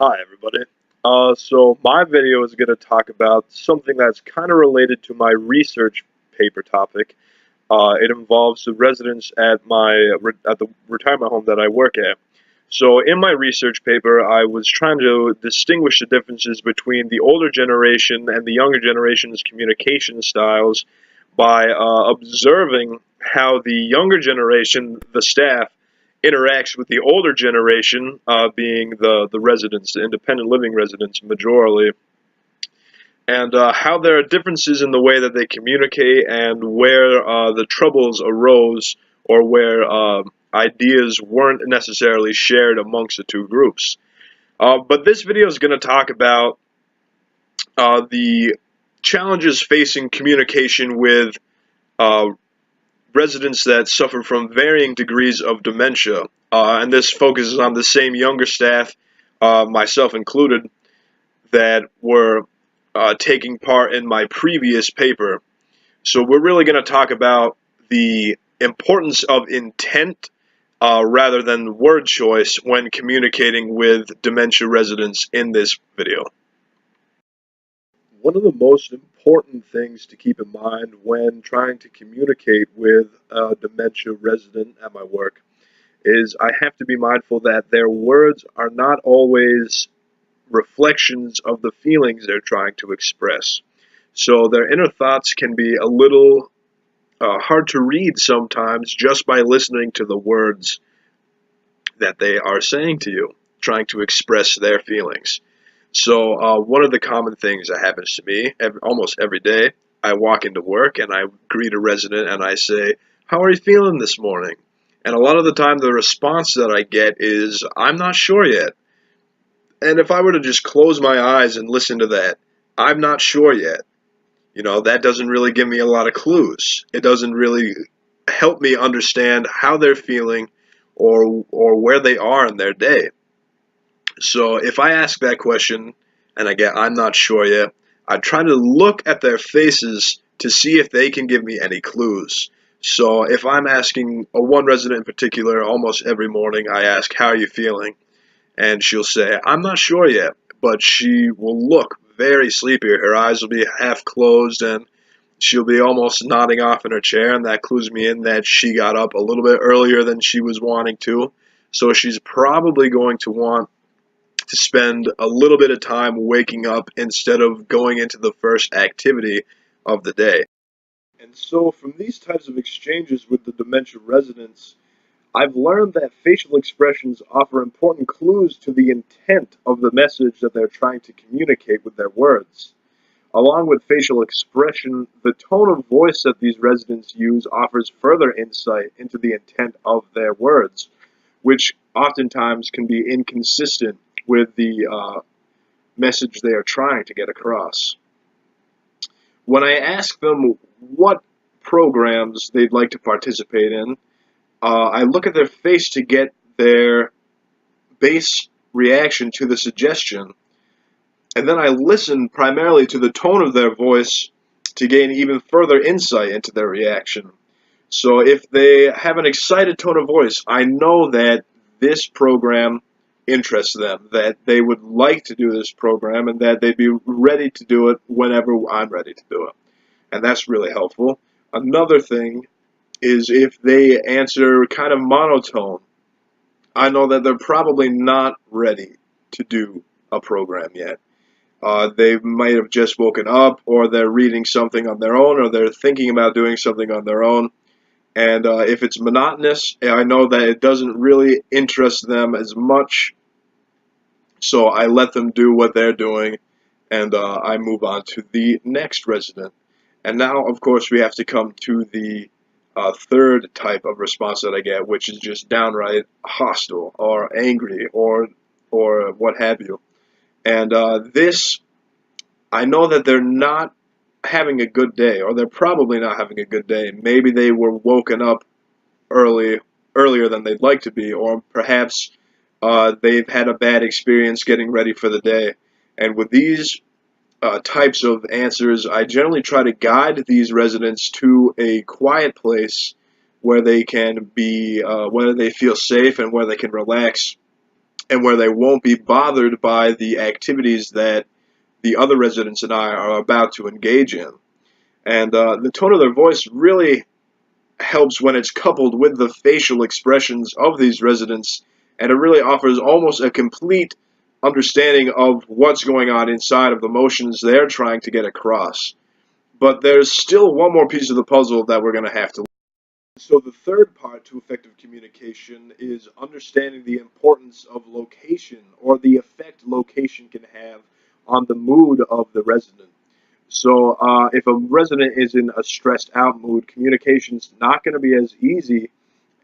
Hi, everybody. So my video is going to talk about something that's kind of related to my research paper topic. It involves the residents at at the retirement home that I work at. So in my research paper, I was trying to distinguish the differences between the older generation and the younger generation's communication styles by observing how the younger generation, the staff, interacts with the older generation, being the residents, the independent living residents, majorly, and how there are differences in the way that they communicate and where the troubles arose or where ideas weren't necessarily shared amongst the two groups. But this video is going to talk about the challenges facing communication with uh, residents that suffer from varying degrees of dementia, and this focuses on the same younger staff, myself included, that were taking part in my previous paper. So we're really going to talk about the importance of intent rather than word choice when communicating with dementia residents in this video. One of the most important things to keep in mind when trying to communicate with a dementia resident at my work is I have to be mindful that their words are not always reflections of the feelings they're trying to express. So their inner thoughts can be a little hard to read sometimes just by listening to the words that they are saying to you, trying to express their feelings. So one of the common things that happens to me almost every day, I walk into work and I greet a resident and I say, "How are you feeling this morning?" And a lot of the time the response that I get is, "I'm not sure yet." And if I were to just close my eyes and listen to that, "I'm not sure yet," that doesn't really give me a lot of clues. It doesn't really help me understand how they're feeling or where they are in their day. So if I ask that question and I get "I'm not sure yet," I try to look at their faces to see if they can give me any clues. So if I'm asking a one resident in particular, almost every morning I ask, "How are you feeling?" And she'll say, "I'm not sure yet," but she will look very sleepy. Her eyes will be half closed and she'll be almost nodding off in her chair, and that clues me in that she got up a little bit earlier than she was wanting to. So she's probably going to want to spend a little bit of time waking up instead of going into the first activity of the day. And so, from these types of exchanges with the dementia residents, I've learned that facial expressions offer important clues to the intent of the message that they're trying to communicate with their words. Along with facial expression, the tone of voice that these residents use offers further insight into the intent of their words, which oftentimes can be inconsistent with the message they are trying to get across. When I ask them what programs they'd like to participate in, I look at their face to get their base reaction to the suggestion, and then I listen primarily to the tone of their voice to gain even further insight into their reaction. So if they have an excited tone of voice, I know that this program interests them, that they would like to do this program, and that they'd be ready to do it whenever I'm ready to do it. And that's really helpful. Another thing is if they answer kind of monotone, I know that they're probably not ready to do a program yet. They might have just woken up, or they're reading something on their own, or they're thinking about doing something on their own. And if it's monotonous, I know that it doesn't really interest them as much, so I let them do what they're doing, and I move on to the next resident. And now, of course, we have to come to the third type of response that I get, which is just downright hostile or angry or what have you. And this, I know that they're not having a good day, or they're probably not having a good day. Maybe they were woken up earlier than they'd like to be, or perhaps they've had a bad experience getting ready for the day. And with these types of answers, I generally try to guide these residents to a quiet place where they can be, where they feel safe and where they can relax. and where they won't be bothered by the activities that the other residents and I are about to engage in. And the tone of their voice really helps when it's coupled with the facial expressions of these residents, and it really offers almost a complete understanding of what's going on inside of the emotions they're trying to get across. But there's still one more piece of the puzzle that we're going to have to. So the third part to effective communication is understanding the importance of location, or the effect location can have on the mood of the resident. So if a resident is in a stressed out mood, communication's not going to be as easy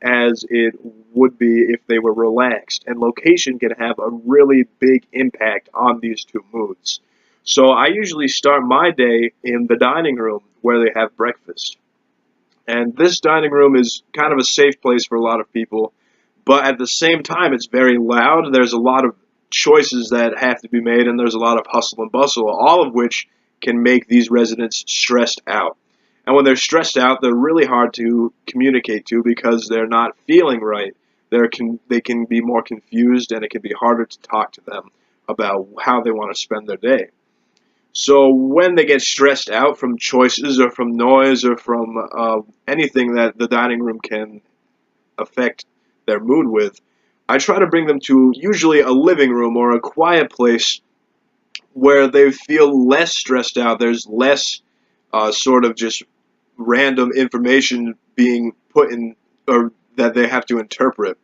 as it would be if they were relaxed. And location can have a really big impact on these two moods. So I usually start my day in the dining room where they have breakfast. And this dining room is kind of a safe place for a lot of people, but at the same time, it's very loud. There's a lot of choices that have to be made, and there's a lot of hustle and bustle, all of which can make these residents stressed out. And when they're stressed out, they're really hard to communicate to because they're not feeling right. They can be more confused, and it can be harder to talk to them about how they want to spend their day. So when they get stressed out from choices or from noise or from anything that the dining room can affect their mood with, I try to bring them to usually a living room or a quiet place where they feel less stressed out. There's less sort of just random information being put in, or that they have to interpret.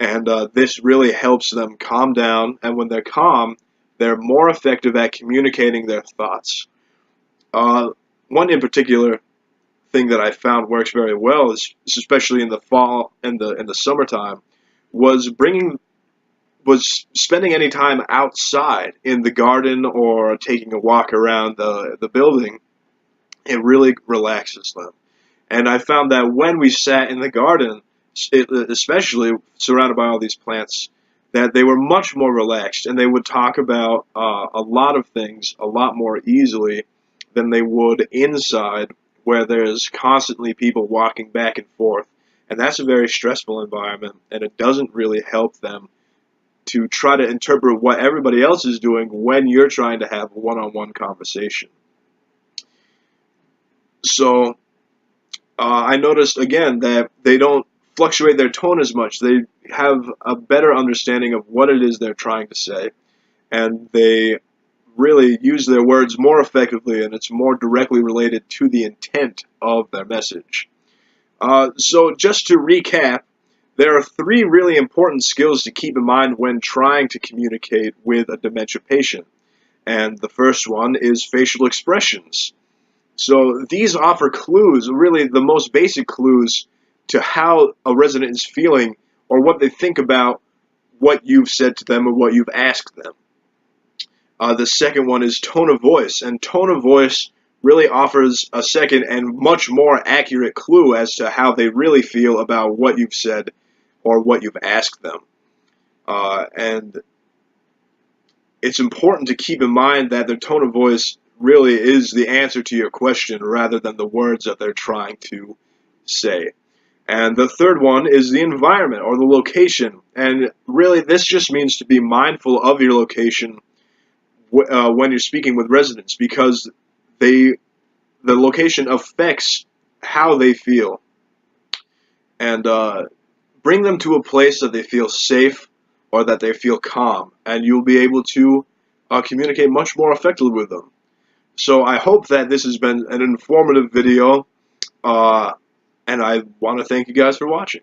And this really helps them calm down, and when they're calm, they're more effective at communicating their thoughts. One in particular thing that I found works very well is, especially in the fall and the summertime, was spending any time outside in the garden or taking a walk around the building. It really relaxes them. And I found that when we sat in the garden, especially surrounded by all these plants, that they were much more relaxed, and they would talk about a lot of things a lot more easily than they would inside, where there's constantly people walking back and forth. And that's a very stressful environment, and it doesn't really help them to try to interpret what everybody else is doing when you're trying to have a one-on-one conversation. So I noticed again that they don't fluctuate their tone as much. They have a better understanding of what it is they're trying to say, and they really use their words more effectively, and it's more directly related to the intent of their message. So just to recap, there are three really important skills to keep in mind when trying to communicate with a dementia patient. And the first one is facial expressions. So these offer clues, really the most basic clues to how a resident is feeling or what they think about what you've said to them or what you've asked them. The second one is tone of voice, and tone of voice really offers a second and much more accurate clue as to how they really feel about what you've said or what you've asked them. And it's important to keep in mind that their tone of voice really is the answer to your question rather than the words that they're trying to say. And the third one is the environment or the location. And really, this just means to be mindful of your location when you're speaking with residents, because the location affects how they feel. And bring them to a place that they feel safe or that they feel calm, and you'll be able to communicate much more effectively with them. So I hope that this has been an informative video, and I want to thank you guys for watching.